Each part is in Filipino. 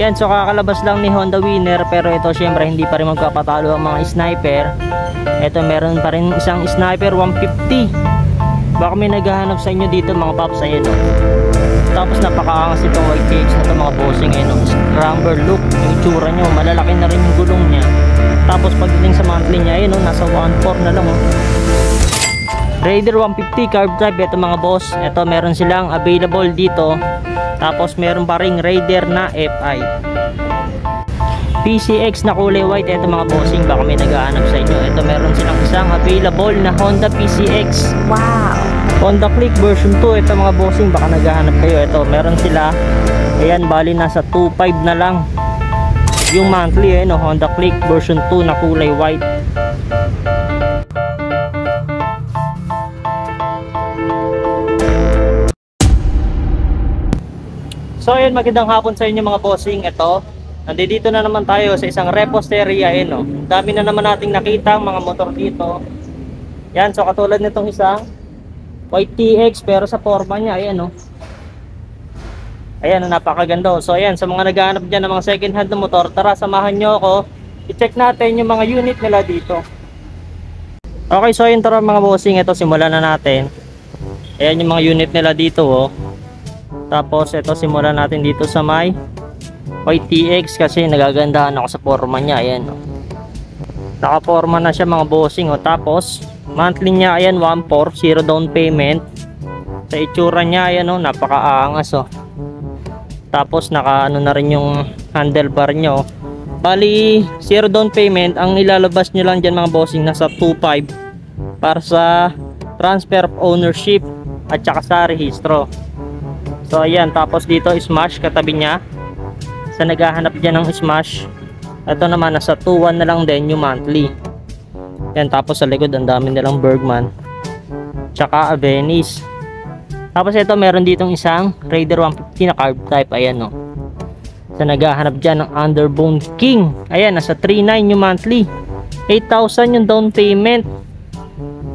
Yan, so kakalabas lang ni Honda Winner, pero ito syempre hindi pa rin magpapatalo ang mga sniper. Ito meron pa rin isang sniper 150. Baka may naghahanap sa inyo dito mga paps, ayun o. Tapos napakaangas itong YTX na ito mga bossing, ayun o. Scrambler look, yung itsura nyo, malalaki na rin yung gulong nya. Tapos pagdating sa monthly nya, ayun o, nasa 1.4 na lang o. Raider 150 carb type, ito mga boss. Ito meron silang available dito. Tapos meron pa ring Raider na FI. PCX na kulay white, ito mga bossing, baka may naghahanap sa inyo. Ito meron silang isang available na Honda PCX. Wow! Honda Click version 2, ito mga bossing, baka naghahanap kayo. Ito meron sila, ayan, bali nasa 2.5 na lang yung monthly, eh, no? Honda Click version 2 na kulay white. So ayun, magandang hapon sa inyo mga bossing. Ito, nandito na naman tayo sa isang reposteria, eh, no? Dami na naman nating nakita mga motor dito. Yan, so katulad nitong isang White TX pero sa forma niya, ayan, no? Ayan, napakaganda. So ayan, sa mga naghahanap dyan ng mga second hand na motor, tara samahan nyo ako. I-check natin yung mga unit nila dito. Okay, so ayun, tara mga bossing. Ito, simulan na natin. Ayan yung mga unit nila dito, oh. Tapos ito, simulan natin dito sa may White TX kasi nagagandahan ako sa forma niya. Ayan, oh. Naka-forma na siya mga bossing, oh. Tapos monthly niya, ayan, 1.4, 0 down payment. Sa itsura niya, ayan, oh, napakaangas, oh. Tapos naka ano na rin yung handlebar niya, oh. Bali 0 down payment. Ang ilalabas nyo lang dyan mga bossing, nasa 2.5 para sa transfer of ownership at saka sa rehistro. So ayan, tapos dito smash katabi niya. Sa naghahanap dyan ng smash, ito naman nasa 2.1 na lang din yung monthly. Yan, tapos sa likod ang dami nilang Bergman tsaka Venice. Tapos ito, meron ditong isang Raider 150 na carb type, ayan, no. Sa naghahanap dyan ng Underbone King, ayan, nasa 3.9 yung monthly, 8,000 yung down payment.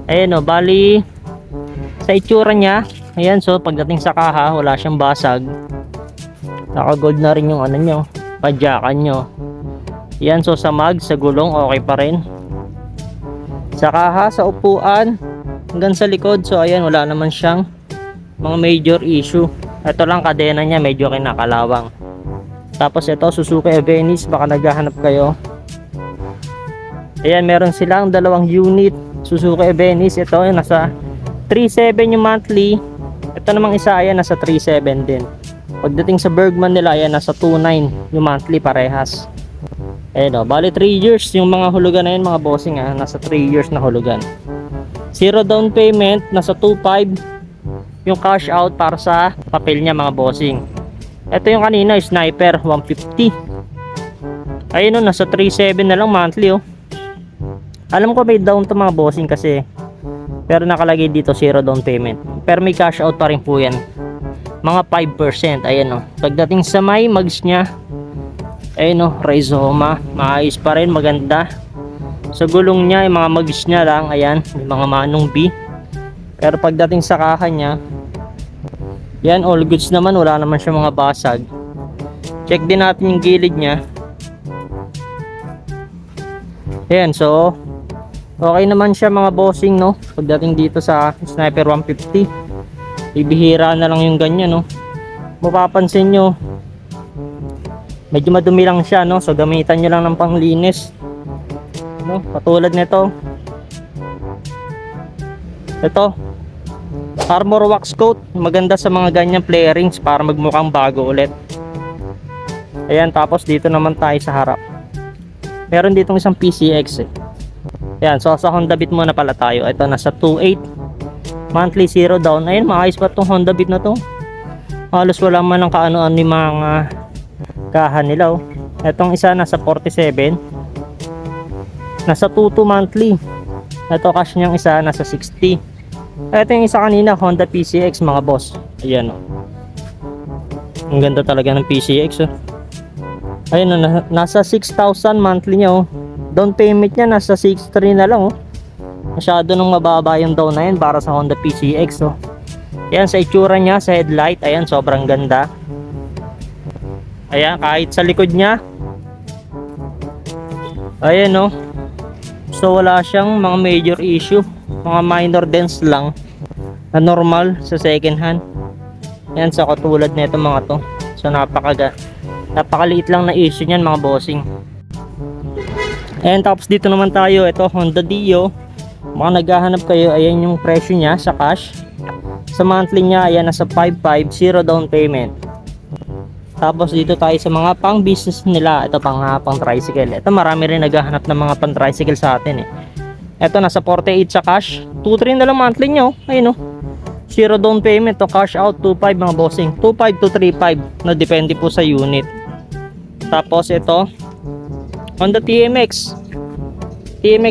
Ayan, no, bali sa itsura niya, ayan, so pagdating sa kaha, wala siyang basag. Naka-gold na rin yung ano nyo, padyakan nyo. Ayan, so sa mag, sa gulong, okay pa rin. Sa kaha, sa upuan, hanggang sa likod, so ayan, wala naman siyang mga major issue. Ito lang, kadena niya medyo kinakalawang. Tapos ito, Suzuki Venice, baka naghahanap kayo. Ayan, meron silang dalawang unit Suzuki Venice. Ito, nasa 3.7 yung monthly. Ito namang isa, ayan, nasa 3.7 din. Pagdating sa Bergman nila, ayan, nasa 2.9 yung monthly parehas. Ayan, o, bali 3 years yung mga hulugan na yun mga bossing, ha? Nasa 3 years na hulugan. 0 down payment, nasa 2.5 yung cash out para sa papel niya mga bossing. Ito yung kanina, Sniper 150. Ayun, o, nasa 3.7 na lang monthly, oh. Alam ko may down to mga bossing kasi, pero nakalagay dito 0 down payment, pero may cash out pa rin po yan, mga 5%. Ayan, o, pagdating sa may mags nya, ayun, o, Rhizoma, maayos pa rin, maganda. Sa gulong nya, yung mga mags nya lang, ayan, yung mga manong B. Pero pagdating sa kaha nya, yan, all goods naman, wala naman siya mga basag. Check din natin yung gilid nya. Ayan, so okay naman siya mga bossing, no. Pagdating dito sa Sniper 150, ibihira na lang yung ganyan, no. Mapapansin nyo, medyo madumi lang siya, no. So gamitan nyo lang ng panglinis, no. Katulad nito, ito, armor wax coat, maganda sa mga ganyang flarings para magmukhang bago ulit. Ayan, tapos dito naman tayo sa harap. Meron ditong isang PCX, eh. Ayan, so sa Honda Beat muna pala tayo. Ito, nasa 2.8 monthly, 0 down. Ayan, maayos pa itong Honda Beat na to. Halos wala man ng kaano-ano yung mga kahan nila, oh. Itong isa nasa 47, nasa 2.2 monthly. Ito, cash niyang isa nasa 60. Ito yung isa kanina, Honda PCX mga boss. Ayan, oh. Ang ganda talaga ng PCX, oh. Ayun, oh, nasa 6,000 monthly niya, oh. Down payment niya nasa 6.3 na lang, oh. Masyado nung mababa yung down na yun para sa Honda PCX, oh. Ayan, sa itsura niya, sa headlight, ayan, sobrang ganda. Ayan, kahit sa likod niya. Ayan oh. So wala siyang mga major issue, mga minor dents lang na normal sa second hand. Ayan, sa katulad nito mga to. So napakaliit lang na issue niyan mga bossing. And tapos dito naman tayo, ito Honda Dio. Mga naghahanap kayo, ayan yung presyo niya sa cash. Sa monthly niya, ayan nasa 5.5, zero down payment. Tapos dito tayo sa mga pang business nila, ito pang tricycle. Ito marami rin naghahanap ng mga pang tricycle sa atin eh. Ito nasa 48 sa cash, 2.3 na lang monthly niya oh. Ayun oh. Zero down payment to cash out 2.5 mga bossing. 2.5 to 3.5 na depende po sa unit. Tapos ito Honda TMX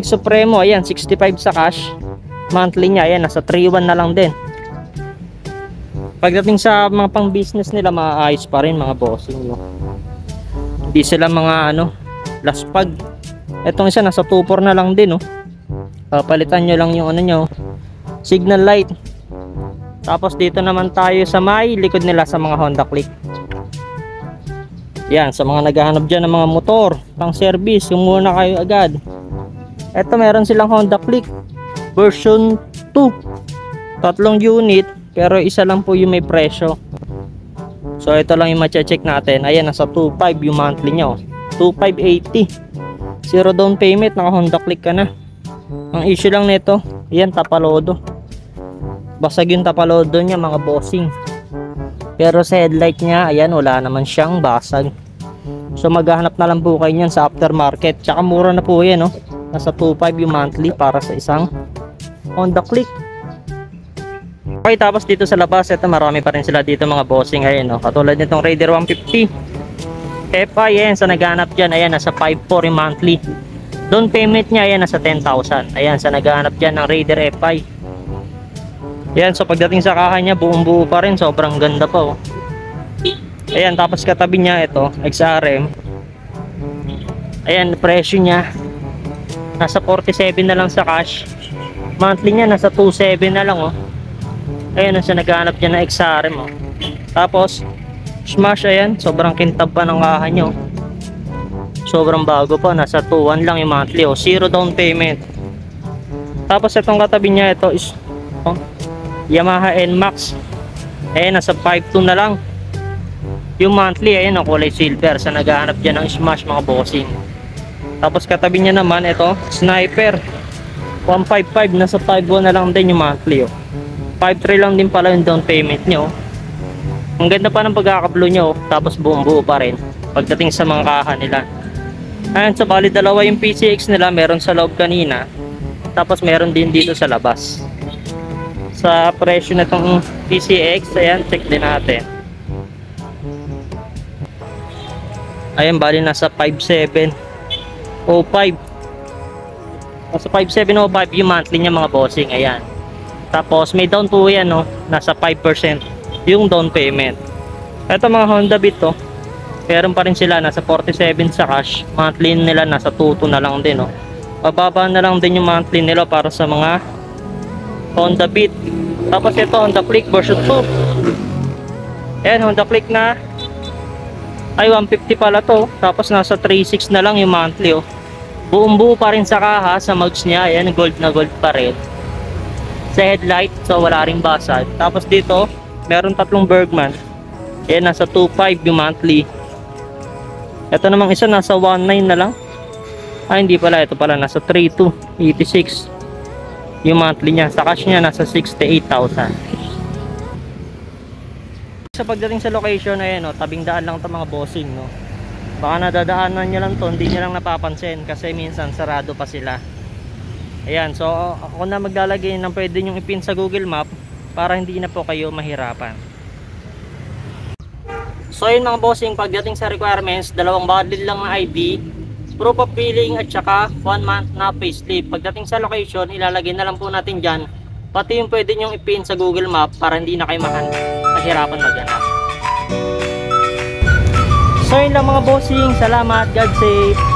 Supremo, ayan 65 sa cash. Monthly niya ayan nasa 3.1 na lang din. Pagdating sa mga pang business nila, maayos pa rin mga bossing no? Hindi sila mga laspag. Etong isa nasa 2.4 na lang din oh. Papalitan nyo lang yung nyo, signal light. Tapos dito naman tayo sa may likod nila sa mga Honda Click. Yan, sa mga naghahanap dyan ng mga motor pang service, yung muna kayo agad. Eto meron silang Honda Click version 2, tatlong unit, pero isa lang po yung may presyo. So ito lang yung ma-check natin. Ayan, nasa 2.5 yung monthly nya oh. 2.580, zero down payment, naka Honda Click ka na. Ang issue lang nito, ayan, tapalodo. Basag yung tapalodo nya mga bossing. Pero sa headlight nya, ayan, wala naman siyang basag. So maghahanap na lang po kayo nyan sa aftermarket. Tsaka mura na po yan oh. Nasa 2.5 yung monthly para sa isang Honda Click. Okay, tapos dito sa labas, ito marami pa rin sila dito mga bossing. Ayan oh, katulad nitong Raider 150 FI, ayan, sa naghahanap dyan, ayan, nasa 5.4 yung monthly. Down payment nya, ayan, nasa 10,000. Ayan, sa naghahanap dyan ng Raider FI. Ayan, so pagdating sa kaha nya, buong buo pa rin, sobrang ganda pa oh. Ayan, tapos katabi nya ito, XRM. Ayan, presyo nya nasa 47 na lang sa cash. Monthly nya nasa 2.7 na lang oh. Ayan, sa naghahanap dyan na XRM oh. Tapos smash, ayan, sobrang kintab pa ng kaha nyo. Sobrang bago pa, nasa 2.1 lang yung monthly oh. Zero down payment. Tapos itong katabi nya, ito is oh, Yamaha NMAX. Ayan, nasa 5.2 na lang yung monthly. Ayan, ang kulay silver, sa naghahanap dyan ng smash mga bossing. Tapos katabi nya naman, ito Sniper 155, nasa 5.1 na lang din yung monthly oh. 5.3 lang din pala yung down payment nyo. Ang ganda pa ng pagkakablo nyo, tapos buong buo pa rin pagdating sa mga kaha nila. Ayan, so bali dalawa yung PCX nila, meron sa loob kanina, tapos meron din dito sa labas. Sa presyo na itong PCX, ayan, check din natin. Ayan, bali nasa 5.705. Nasa 5.705 yung monthly niya mga bossing. Ayan. Tapos may down po yan no, nasa 5% yung down payment. Ito mga Honda Beat to, meron pa rin sila nasa 47 sa cash. Monthly nila nasa 2.2 na lang din no. Bababa na lang din yung monthly nila para sa mga Honda Beat. Tapos ito Honda Click version 2. Ayan, Honda Click na ay 150 pala to. Tapos nasa 3.6 na lang yung monthly oh. Buong buo pa rin sa kaha, sa mugs niya. Ayan, gold na gold pa rin sa headlight, so wala ring basag. Tapos dito meron tatlong Bergman. Ayan, nasa 2.5 yung monthly. Ito namang isa nasa 1.9 na lang. Ay hindi pala, ito pala nasa 3.286 yung monthly niya. Sa cash niya nasa 68,000. Sa pagdating sa location, ayan o, tabing daan lang ito mga bossing no. Baka nadadaanan nyo lang to, hindi nyo lang napapansin kasi minsan sarado pa sila. Ayan, so ako na maglalagay ng pwede nyong ipin sa Google Map para hindi na po kayo mahirapan. So yun mga bossing, pagdating sa requirements, dalawang valid lang na ID, proof of billing at saka 1 month na payslip. Pagdating sa location, ilalagay na lang po natin dyan pati yung pwede nyong ipin sa Google Map para hindi na kayo mahirapan maghanap. So yun lang mga bossing, salamat, God save.